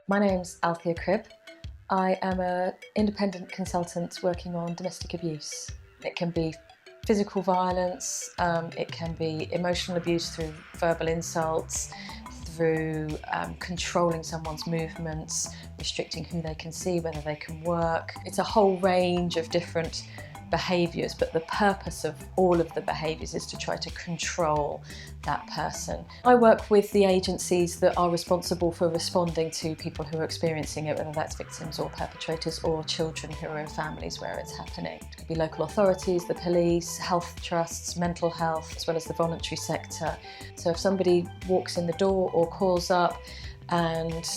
My name's Althea Cribb. I am an independent consultant working on domestic abuse. It can be physical violence, it can be emotional abuse through verbal insults, through controlling someone's movements, restricting who they can see, whether they can work. It's a whole range of different behaviours, but the purpose of all of the behaviours is to try to control that person. I work with the agencies that are responsible for responding to people who are experiencing it, whether that's victims or perpetrators or children who are in families where it's happening. It could be local authorities, the police, health trusts, mental health, as well as the voluntary sector. So if somebody walks in the door or calls up and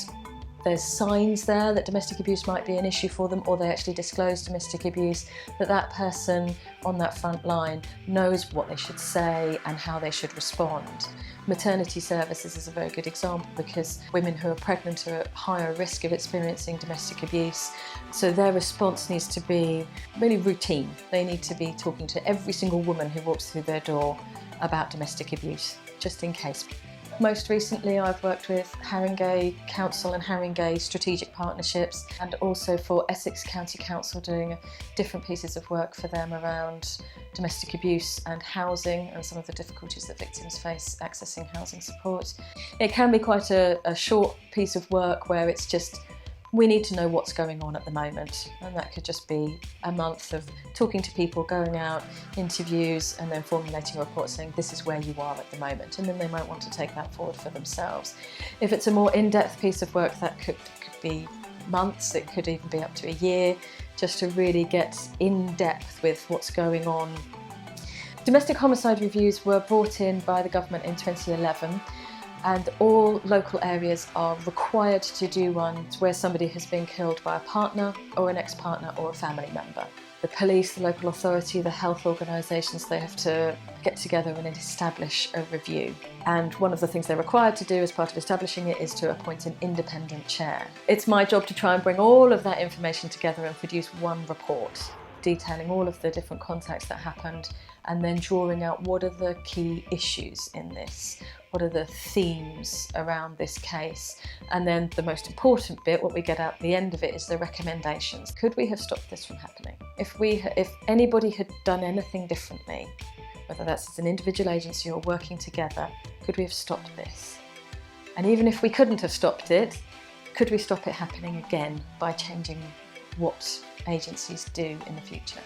there's signs there that domestic abuse might be an issue for them, or they actually disclose domestic abuse, that person on that front line knows what they should say and how they should respond. Maternity services is a very good example because women who are pregnant are at higher risk of experiencing domestic abuse, so their response needs to be really routine. They need to be talking to every single woman who walks through their door about domestic abuse, just in case. Most recently I've worked with Haringey Council and Haringey Strategic Partnerships, and also for Essex County Council, doing different pieces of work for them around domestic abuse and housing and some of the difficulties that victims face accessing housing support. It can be quite a short piece of work where it's just, we need to know what's going on at the moment, and that could just be a month of talking to people, going out, interviews, and then formulating a report saying this is where you are at the moment, and then they might want to take that forward for themselves. If it's a more in-depth piece of work, that could be months, it could even be up to a year, just to really get in depth with what's going on. Domestic homicide reviews were brought in by the government in 2011. And all local areas are required to do one where somebody has been killed by a partner or an ex-partner or a family member. The police, the local authority, the health organisations, they have to get together and establish a review. And one of the things they're required to do as part of establishing it is to appoint an independent chair. It's my job to try and bring all of that information together and produce one report, detailing all of the different contacts that happened, and then drawing out what are the key issues in this, what are the themes around this case, and then the most important bit, what we get out the end of it, is the recommendations. Could we have stopped this from happening? If anybody had done anything differently, whether that's as an individual agency or working together, could we have stopped this? And even if we couldn't have stopped it, could we stop it happening again by changing what agencies do in the future?